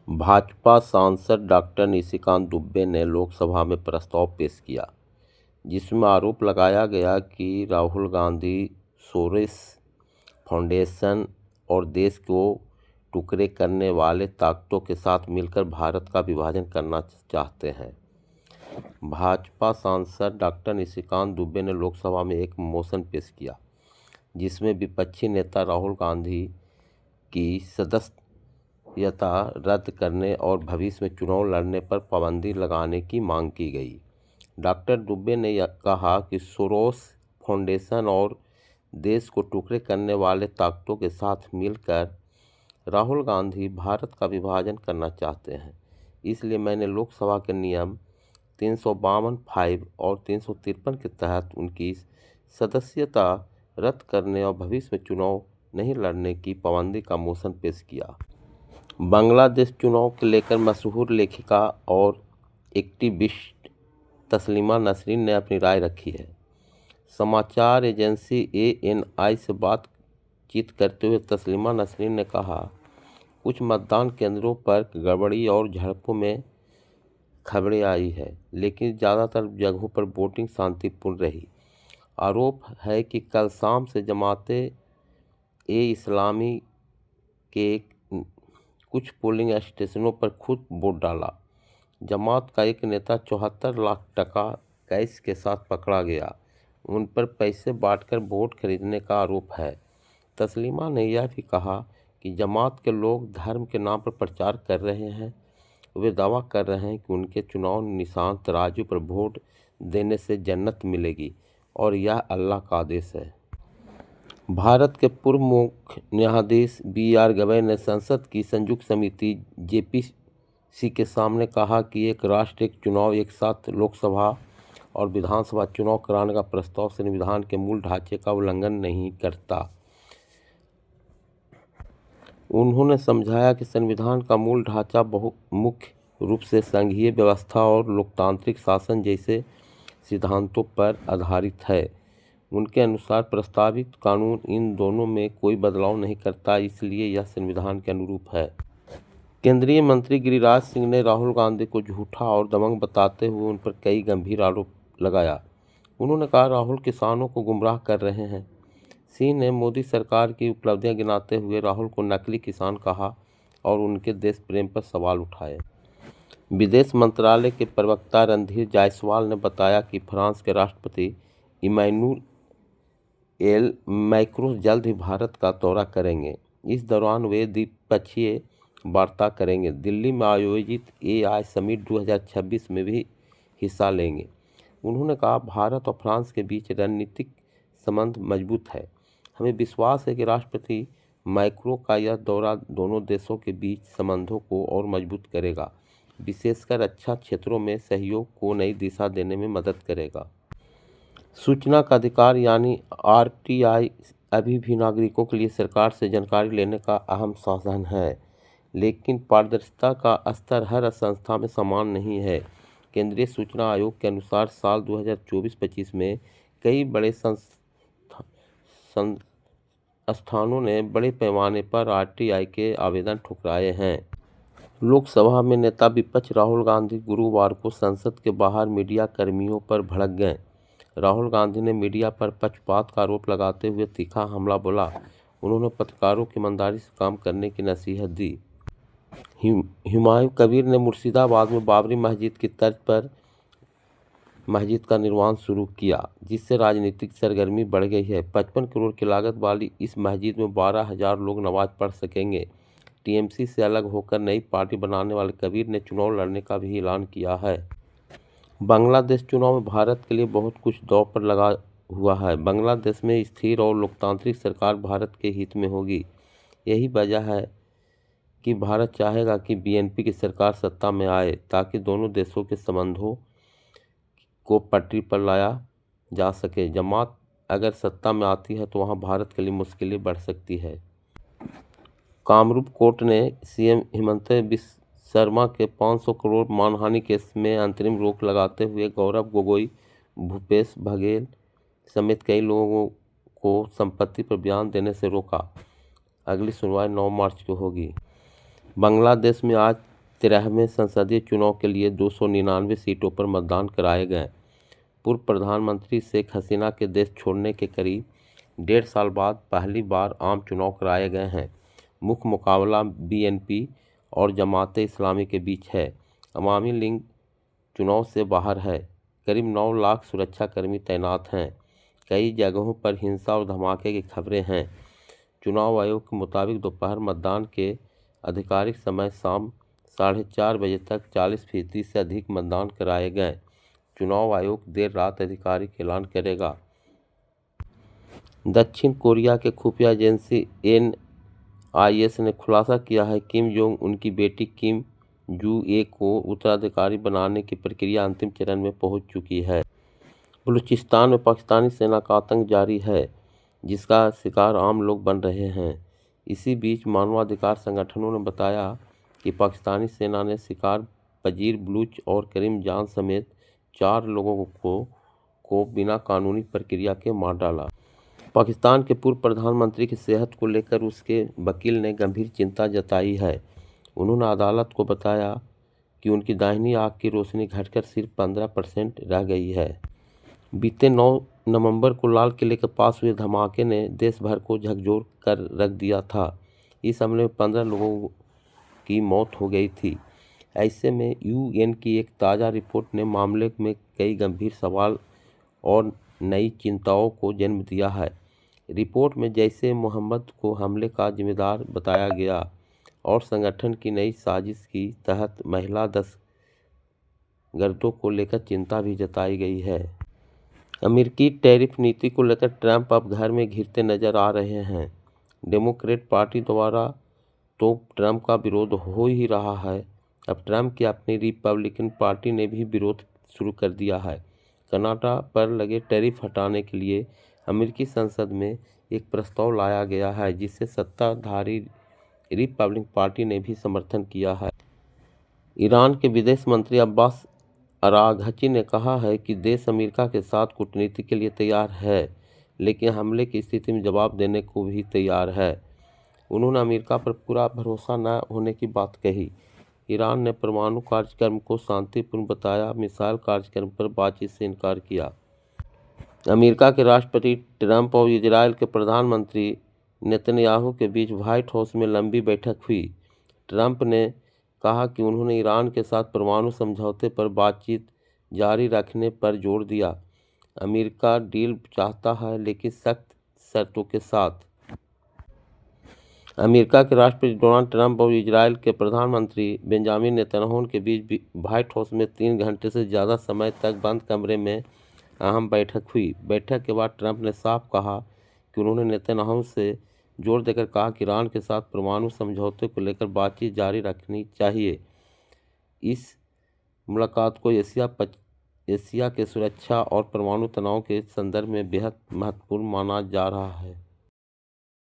भाजपा सांसद डॉक्टर निशिकांत दुबे ने लोकसभा में प्रस्ताव पेश किया, जिसमें आरोप लगाया गया कि राहुल गांधी सोरोस फाउंडेशन और देश को टुकड़े करने वाले ताकतों के साथ मिलकर भारत का विभाजन करना चाहते हैं। भाजपा सांसद डॉक्टर निशिकांत दुबे ने लोकसभा में एक मोशन पेश किया, जिसमें विपक्षी नेता राहुल गांधी की सदस्यता रद्द करने और भविष्य में चुनाव लड़ने पर पाबंदी लगाने की मांग की गई। डॉक्टर दुबे ने कहा कि सोरोस फाउंडेशन और देश को टुकड़े करने वाले ताकतों के साथ मिलकर राहुल गांधी भारत का विभाजन करना चाहते हैं। इसलिए मैंने लोकसभा के नियम 352(5) और 353 के तहत उनकी सदस्यता रद्द करने और भविष्य में चुनाव नहीं लड़ने की पाबंदी का मोशन पेश किया। बांग्लादेश चुनाव को लेकर मशहूर लेखिका और एक्टिविस्ट तस्लीमा नसरीन ने अपनी राय रखी है। समाचार एजेंसी ANI से बातचीत करते हुए तस्लीमा नसरीन ने कहा, कुछ मतदान केंद्रों पर गड़बड़ी और झड़पों में खबरें आई है, लेकिन ज़्यादातर जगहों पर वोटिंग शांतिपूर्ण रही। आरोप है कि कल शाम से जमात-ए-इस्लामी के कुछ पोलिंग स्टेशनों पर खुद वोट डाला। जमात का एक नेता 74 लाख टका कैश के साथ पकड़ा गया। उन पर पैसे बांटकर वोट खरीदने का आरोप है। तस्लीमा ने यह भी कहा कि जमात के लोग धर्म के नाम पर प्रचार कर रहे हैं। वे दावा कर रहे हैं कि उनके चुनाव निशान तराजू पर वोट देने से जन्नत मिलेगी और यह अल्लाह का आदेश है। भारत के पूर्व मुख्य न्यायाधीश BR गवई ने संसद की संयुक्त समिति JPC के सामने कहा कि एक राष्ट्र एक चुनाव एक साथ लोकसभा और विधानसभा चुनाव कराने का प्रस्ताव संविधान के मूल ढांचे का उल्लंघन नहीं करता। उन्होंने समझाया कि संविधान का मूल ढांचा मुख्य रूप से संघीय व्यवस्था और लोकतांत्रिक शासन जैसे सिद्धांतों पर आधारित है। उनके अनुसार प्रस्तावित कानून इन दोनों में कोई बदलाव नहीं करता, इसलिए यह संविधान के अनुरूप है। केंद्रीय मंत्री गिरिराज सिंह ने राहुल गांधी को झूठा और दबंग बताते हुए उन पर कई गंभीर आरोप लगाया। उन्होंने कहा, राहुल किसानों को गुमराह कर रहे हैं। सिंह ने मोदी सरकार की उपलब्धियां गिनाते हुए राहुल को नकली किसान कहा और उनके देश प्रेम पर सवाल उठाए। विदेश मंत्रालय के प्रवक्ता रणधीर जायसवाल ने बताया कि फ्रांस के राष्ट्रपति इमैनुएल मैक्रों जल्द ही भारत का दौरा करेंगे। इस दौरान वे द्विपक्षीय वार्ता करेंगे। दिल्ली में आयोजित AI समिट 2026 में भी हिस्सा लेंगे। उन्होंने कहा, भारत और फ्रांस के बीच रणनीतिक संबंध मजबूत है। हमें विश्वास है कि राष्ट्रपति मैक्रों का यह दौरा दोनों देशों के बीच संबंधों को और मजबूत करेगा, विशेषकर रक्षा क्षेत्रों में सहयोग को नई दिशा देने में मदद करेगा। सूचना का अधिकार यानी RTI अभी भी नागरिकों के लिए सरकार से जानकारी लेने का अहम साधन है, लेकिन पारदर्शिता का स्तर हर संस्था में समान नहीं है। केंद्रीय सूचना आयोग के अनुसार साल 2024-25 में कई बड़े संस्थानों ने बड़े पैमाने पर RTI के आवेदन ठुकराए हैं। लोकसभा में नेता विपक्ष राहुल गांधी गुरुवार को संसद के बाहर मीडिया कर्मियों पर भड़क गए। राहुल गांधी ने मीडिया पर पक्षपात का आरोप लगाते हुए तीखा हमला बोला। उन्होंने पत्रकारों की ईमानदारी से काम करने की नसीहत दी। हुमायूं कबीर ने मुर्शिदाबाद में बाबरी मस्जिद की तर्ज पर मस्जिद का निर्माण शुरू किया, जिससे राजनीतिक सरगर्मी बढ़ गई है। 55 करोड़ की लागत वाली इस मस्जिद में 12,000 लोग नमाज पढ़ सकेंगे। TMC से अलग होकर नई पार्टी बनाने वाले कबीर ने चुनाव लड़ने का भी ऐलान किया है। बांग्लादेश चुनाव में भारत के लिए बहुत कुछ दांव पर लगा हुआ है। बांग्लादेश में स्थिर और लोकतांत्रिक सरकार भारत के हित में होगी। यही वजह है कि भारत चाहेगा कि BNP की सरकार सत्ता में आए, ताकि दोनों देशों के संबंधों को पटरी पर लाया जा सके। जमात अगर सत्ता में आती है तो वहां भारत के लिए मुश्किलें बढ़ सकती है। कामरूप कोर्ट ने CM हिमंत शर्मा के 500 करोड़ मानहानि केस में अंतरिम रोक लगाते हुए गौरव गोगोई, भूपेश बघेल समेत कई लोगों को संपत्ति पर बयान देने से रोका। अगली सुनवाई 9 मार्च को होगी। बांग्लादेश में आज 13वें संसदीय चुनाव के लिए 299 सीटों पर मतदान कराए गए। पूर्व प्रधानमंत्री शेख हसीना के देश छोड़ने के करीब 1.5 साल बाद पहली बार आम चुनाव कराए गए हैं। मुख्य मुकाबला बीएनपी और जमाते इस्लामी के बीच है। अवामी लीग चुनाव से बाहर है। करीब 9 लाख सुरक्षाकर्मी तैनात हैं। कई जगहों पर हिंसा और धमाके की खबरें हैं। चुनाव आयोग के मुताबिक दोपहर मतदान के आधिकारिक समय शाम 4:30 बजे तक 40% से अधिक मतदान कराए गए। चुनाव आयोग देर रात आधिकारिक ऐलान करेगा। दक्षिण कोरिया के खुफिया एजेंसी NIS ने खुलासा किया है कि किम जोंग उनकी बेटी किम जू-ए को उत्तराधिकारी बनाने की प्रक्रिया अंतिम चरण में पहुंच चुकी है। बलूचिस्तान में पाकिस्तानी सेना का आतंक जारी है, जिसका शिकार आम लोग बन रहे हैं। इसी बीच मानवाधिकार संगठनों ने बताया कि पाकिस्तानी सेना ने शिकार पजीर बलूच और करीम जान समेत 4 लोगों को बिना कानूनी प्रक्रिया के मार डाला। पाकिस्तान के पूर्व प्रधानमंत्री की सेहत को लेकर उसके वकील ने गंभीर चिंता जताई है। उन्होंने अदालत को बताया कि उनकी दाहिनी आंख की रोशनी घटकर सिर्फ 15% रह गई है। बीते 9 नवंबर को लाल किले के पास हुए धमाके ने देश भर को झकझोर कर रख दिया था। इस हमले में 15 लोगों की मौत हो गई थी। ऐसे में UN की एक ताज़ा रिपोर्ट ने मामले में कई गंभीर सवाल और नई चिंताओं को जन्म दिया है। रिपोर्ट में जैसे मोहम्मद को हमले का जिम्मेदार बताया गया और संगठन की नई साजिश की तहत महिला दहशतगर्दों को लेकर चिंता भी जताई गई है। अमेरिकी टैरिफ नीति को लेकर ट्रंप अब घर में घिरते नजर आ रहे हैं। डेमोक्रेट पार्टी द्वारा तो ट्रंप का विरोध हो ही रहा है। अब ट्रंप की अपनी रिपब्लिकन पार्टी ने भी विरोध शुरू कर दिया है। कनाडा पर लगे टैरिफ हटाने के लिए अमेरिकी संसद में एक प्रस्ताव लाया गया है, जिसे सत्ताधारी रिपब्लिकन पार्टी ने भी समर्थन किया है। ईरान के विदेश मंत्री अब्बास अराघची ने कहा है कि देश अमेरिका के साथ कूटनीति के लिए तैयार है, लेकिन हमले की स्थिति में जवाब देने को भी तैयार है। उन्होंने अमेरिका पर पूरा भरोसा न होने की बात कही। ईरान ने परमाणु कार्यक्रम को शांतिपूर्ण बताया, मिसाइल कार्यक्रम पर बातचीत से इनकार किया। अमेरिका के राष्ट्रपति ट्रंप और इजरायल के प्रधानमंत्री नेतन्याहू के बीच व्हाइट हाउस में लंबी बैठक हुई। ट्रंप ने कहा कि उन्होंने ईरान के साथ परमाणु समझौते पर बातचीत जारी रखने पर जोर दिया। अमेरिका डील चाहता है, लेकिन सख्त शर्तों के साथ। अमेरिका के राष्ट्रपति डोनाल्ड ट्रंप और इजरायल के प्रधानमंत्री बेंजामिन नेतन्याहू के बीच व्हाइट हाउस में 3 घंटे से ज़्यादा समय तक बंद कमरे में अहम बैठक हुई। बैठक के बाद ट्रंप ने साफ कहा कि उन्होंने नेतन्याहू से जोर देकर कहा कि ईरान के साथ परमाणु समझौते को लेकर बातचीत जारी रखनी चाहिए। इस मुलाकात को एशिया के सुरक्षा और परमाणु तनाव के संदर्भ में बेहद महत्वपूर्ण माना जा रहा है।